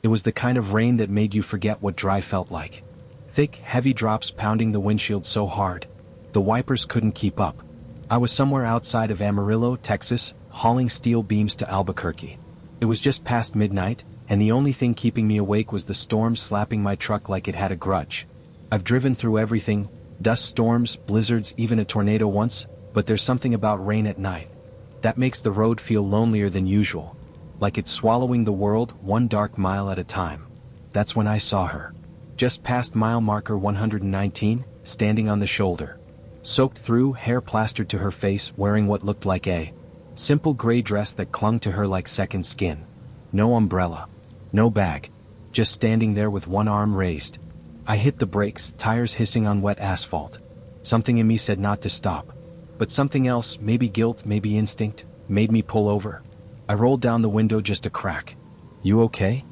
It was the kind of rain that made you forget what dry felt like. Thick, heavy drops pounding the windshield so hard, the wipers couldn't keep up. I was somewhere outside of Amarillo, Texas, hauling steel beams to Albuquerque. It was just past midnight, and the only thing keeping me awake was the storm slapping my truck like it had a grudge. I've driven through everything, dust storms, blizzards, even a tornado once, but there's something about rain at night that makes the road feel lonelier than usual, like it's swallowing the world one dark mile at a time. That's when I saw her. Just past mile marker 119, standing on the shoulder. Soaked through, hair plastered to her face, wearing what looked like a simple gray dress that clung to her like second skin. No umbrella. No bag. Just standing there with one arm raised. I hit the brakes, tires hissing on wet asphalt. Something in me said not to stop. But something else, maybe guilt, maybe instinct, made me pull over. I rolled down the window just a crack. "You okay?"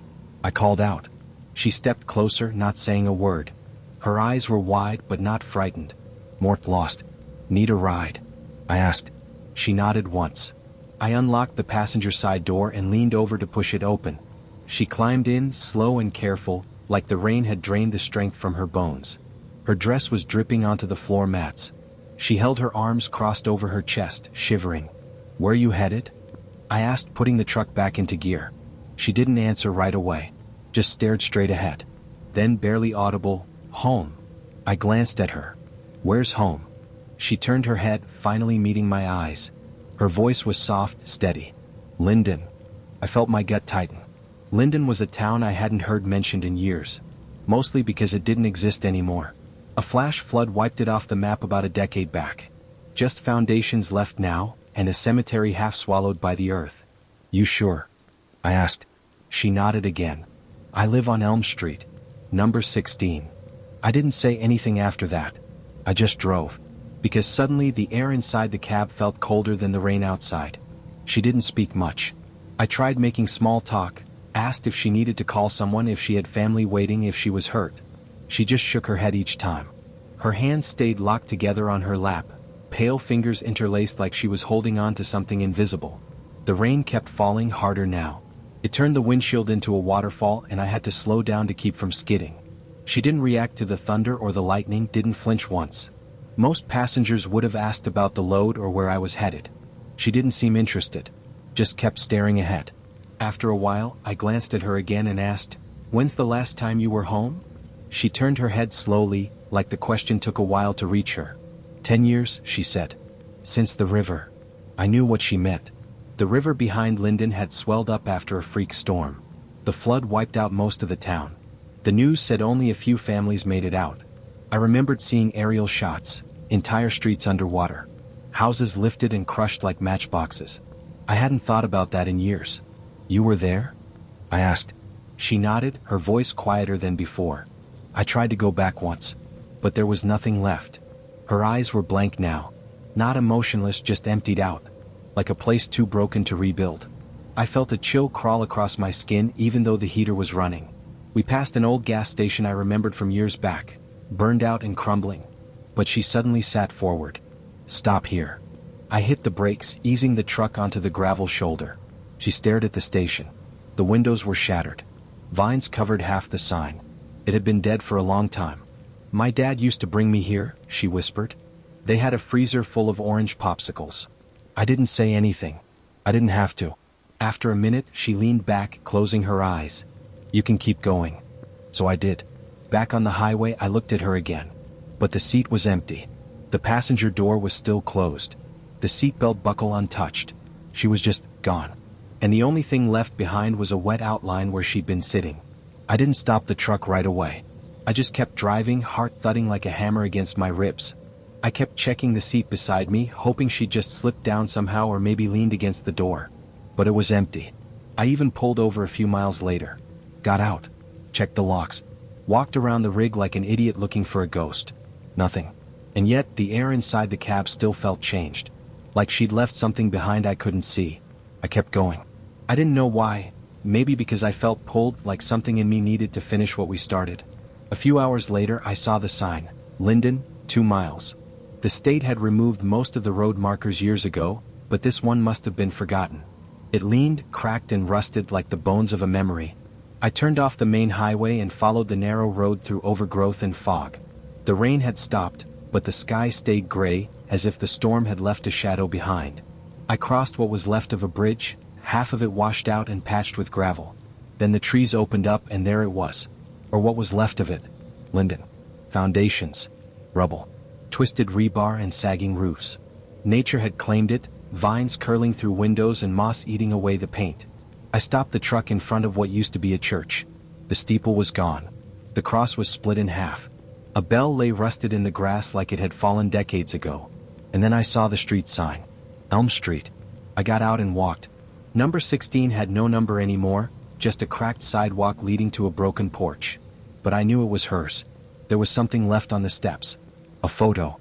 I called out. She stepped closer, not saying a word. Her eyes were wide but not frightened. "More lost. Need a ride?" I asked. She nodded once. I unlocked the passenger side door and leaned over to push it open. She climbed in, slow and careful, like the rain had drained the strength from her bones. Her dress was dripping onto the floor mats. She held her arms crossed over her chest, shivering. "Where you headed?" I asked, putting the truck back into gear. She didn't answer right away, just stared straight ahead. Then, barely audible, "Home." I glanced at her. "Where's home?" She turned her head, finally meeting my eyes. Her voice was soft, steady. "Linden." I felt my gut tighten. Linden was a town I hadn't heard mentioned in years, mostly because it didn't exist anymore. A flash flood wiped it off the map about a decade back. Just foundations left now, and a cemetery half swallowed by the earth. "You sure?" I asked. She nodded again. "I live on Elm Street, number 16. I didn't say anything after that. I just drove. Because suddenly the air inside the cab felt colder than the rain outside. She didn't speak much. I tried making small talk, asked if she needed to call someone, if she had family waiting, if she was hurt. She just shook her head each time. Her hands stayed locked together on her lap, pale fingers interlaced like she was holding on to something invisible. The rain kept falling harder now. It turned the windshield into a waterfall, and I had to slow down to keep from skidding. She didn't react to the thunder or the lightning, didn't flinch once. Most passengers would have asked about the load or where I was headed. She didn't seem interested, just kept staring ahead. After a while, I glanced at her again and asked, "When's the last time you were home?" She turned her head slowly, like the question took a while to reach her. 10 years, she said. "Since the river." I knew what she meant. The river behind Linden had swelled up after a freak storm. The flood wiped out most of the town. The news said only a few families made it out. I remembered seeing aerial shots, entire streets underwater, houses lifted and crushed like matchboxes. I hadn't thought about that in years. "You were there?" I asked. She nodded, her voice quieter than before. "I tried to go back once, but there was nothing left." Her eyes were blank now. Not emotionless, just emptied out, like a place too broken to rebuild. I felt a chill crawl across my skin even though the heater was running. We passed an old gas station I remembered from years back, burned out and crumbling. But she suddenly sat forward. "Stop here." I hit the brakes, easing the truck onto the gravel shoulder. She stared at the station. The windows were shattered. Vines covered half the sign. It had been dead for a long time. "My dad used to bring me here," she whispered. "They had a freezer full of orange popsicles." I didn't say anything. I didn't have to. After a minute, she leaned back, closing her eyes. "You can keep going." So I did. Back on the highway, I looked at her again. But the seat was empty. The passenger door was still closed. The seatbelt buckle untouched. She was just gone. And the only thing left behind was a wet outline where she'd been sitting. I didn't stop the truck right away. I just kept driving, heart thudding like a hammer against my ribs. I kept checking the seat beside me, hoping she'd just slipped down somehow or maybe leaned against the door. But it was empty. I even pulled over a few miles later. Got out. Checked the locks. Walked around the rig like an idiot looking for a ghost. Nothing. And yet, the air inside the cab still felt changed. Like she'd left something behind I couldn't see. I kept going. I didn't know why. Maybe because I felt pulled, like something in me needed to finish what we started. A few hours later, I saw the sign. Linden, 2 miles. The state had removed most of the road markers years ago, but this one must have been forgotten. It leaned, cracked and rusted like the bones of a memory. I turned off the main highway and followed the narrow road through overgrowth and fog. The rain had stopped, but the sky stayed gray, as if the storm had left a shadow behind. I crossed what was left of a bridge, half of it washed out and patched with gravel. Then the trees opened up and there it was. Or what was left of it. Linden. Foundations. Rubble. Twisted rebar and sagging roofs. Nature had claimed it, vines curling through windows and moss eating away the paint. I stopped the truck in front of what used to be a church. The steeple was gone. The cross was split in half. A bell lay rusted in the grass like it had fallen decades ago. And then I saw the street sign. Elm Street. I got out and walked. Number 16 had no number anymore, just a cracked sidewalk leading to a broken porch. But I knew it was hers. There was something left on the steps. A photo.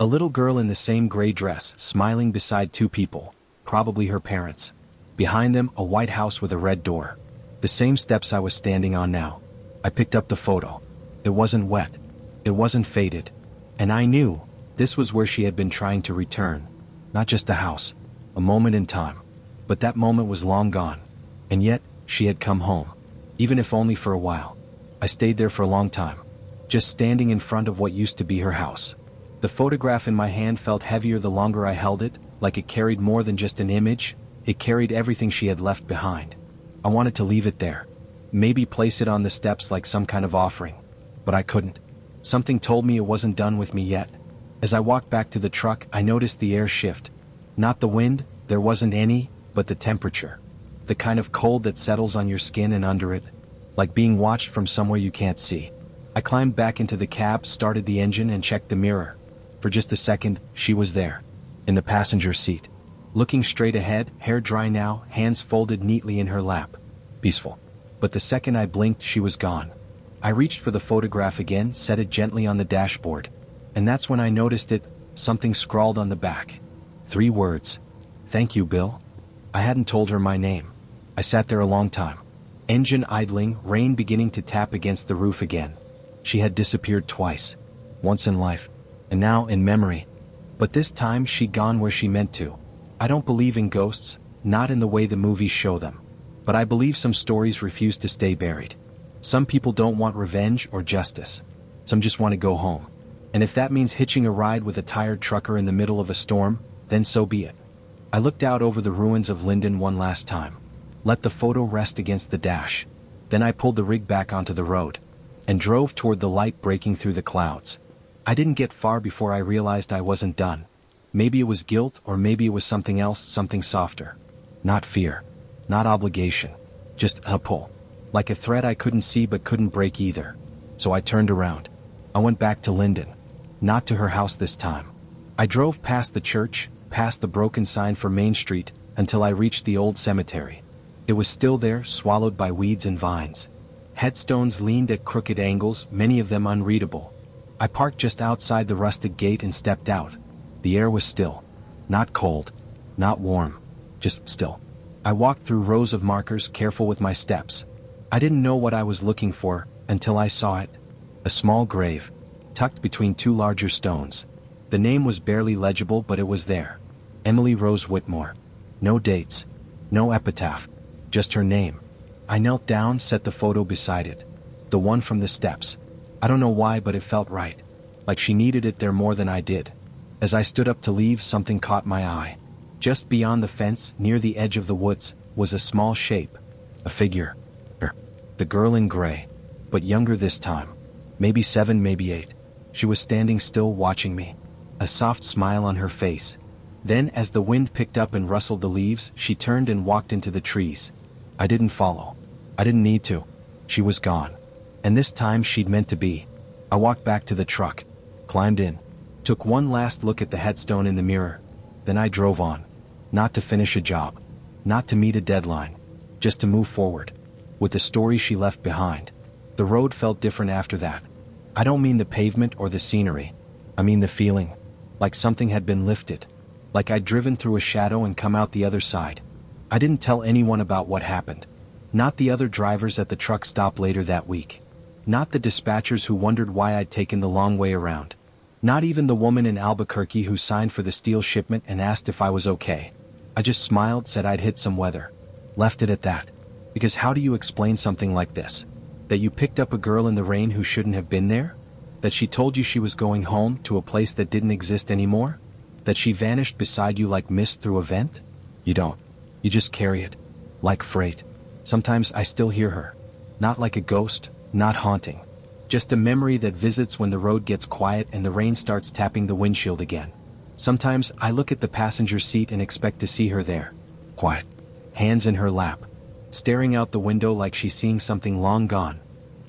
A little girl in the same gray dress, smiling beside two people, probably her parents. Behind them, a white house with a red door. The same steps I was standing on now. I picked up the photo. It wasn't wet. It wasn't faded. And I knew this was where she had been trying to return. Not just a house. A moment in time. But that moment was long gone. And yet, she had come home. Even if only for a while. I stayed there for a long time. Just standing in front of what used to be her house. The photograph in my hand felt heavier the longer I held it, like it carried more than just an image. It carried everything she had left behind. I wanted to leave it there. Maybe place it on the steps like some kind of offering. But I couldn't. Something told me it wasn't done with me yet. As I walked back to the truck, I noticed the air shift. Not the wind, there wasn't any, but the temperature. The kind of cold that settles on your skin and under it. Like being watched from somewhere you can't see. I climbed back into the cab, started the engine and checked the mirror. For just a second, she was there. In the passenger seat. Looking straight ahead, hair dry now, hands folded neatly in her lap. Peaceful. But the second I blinked, she was gone. I reached for the photograph again, set it gently on the dashboard. And that's when I noticed it, something scrawled on the back. 3 words. Thank you, Bill. I hadn't told her my name. I sat there a long time. Engine idling, rain beginning to tap against the roof again. She had disappeared twice. Once in life. And now in memory. But this time she'd gone where she meant to. I don't believe in ghosts, not in the way the movies show them. But I believe some stories refuse to stay buried. Some people don't want revenge or justice. Some just want to go home. And if that means hitching a ride with a tired trucker in the middle of a storm, then so be it. I looked out over the ruins of Linden one last time. Let the photo rest against the dash. Then I pulled the rig back onto the road. And drove toward the light breaking through the clouds. I didn't get far before I realized I wasn't done. Maybe it was guilt, or maybe it was something else, something softer. Not fear. Not obligation. Just a pull. Like a thread I couldn't see but couldn't break either. So I turned around. I went back to Linden. Not to her house this time. I drove past the church, past the broken sign for Main Street, until I reached the old cemetery. It was still there, swallowed by weeds and vines. Headstones leaned at crooked angles, many of them unreadable. I parked just outside the rusted gate and stepped out. The air was still. Not cold. Not warm. Just still. I walked through rows of markers, careful with my steps. I didn't know what I was looking for, until I saw it. A small grave. Tucked between 2 larger stones. The name was barely legible, but it was there. Emily Rose Whitmore. No dates. No epitaph. Just her name. I knelt down, set the photo beside it. The one from the steps. I don't know why, but it felt right. Like she needed it there more than I did. As I stood up to leave, something caught my eye. Just beyond the fence, near the edge of the woods, was a small shape. A figure. The girl in gray. But younger this time. Maybe 7, maybe 8. She was standing still, watching me. A soft smile on her face. Then, as the wind picked up and rustled the leaves, she turned and walked into the trees. I didn't follow. I didn't need to. She was gone. And this time she'd meant to be. I walked back to the truck. Climbed in. Took one last look at the headstone in the mirror. Then I drove on. Not to finish a job. Not to meet a deadline. Just to move forward. With the story she left behind. The road felt different after that. I don't mean the pavement or the scenery. I mean the feeling. Like something had been lifted. Like I'd driven through a shadow and come out the other side. I didn't tell anyone about what happened. Not the other drivers at the truck stop later that week. Not the dispatchers who wondered why I'd taken the long way around. Not even the woman in Albuquerque who signed for the steel shipment and asked if I was okay. I just smiled, said I'd hit some weather. Left it at that. Because how do you explain something like this? That you picked up a girl in the rain who shouldn't have been there? That she told you she was going home to a place that didn't exist anymore? That she vanished beside you like mist through a vent? You don't. You just carry it. Like freight. Sometimes I still hear her. Not like a ghost, not haunting. Just a memory that visits when the road gets quiet and the rain starts tapping the windshield again. Sometimes I look at the passenger seat and expect to see her there. Quiet. Hands in her lap. Staring out the window like she's seeing something long gone.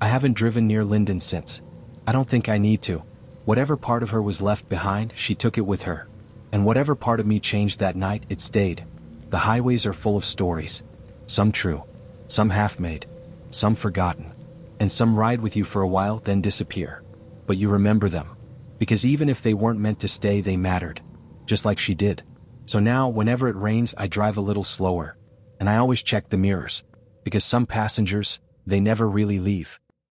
I haven't driven near Linden since. I don't think I need to. Whatever part of her was left behind, she took it with her. And whatever part of me changed that night, it stayed. The highways are full of stories. Some true. Some half-made. Some forgotten. And some ride with you for a while, then disappear. But you remember them. Because even if they weren't meant to stay, they mattered. Just like she did. So now, whenever it rains, I drive a little slower. And I always check the mirrors. Because some passengers, they never really leave.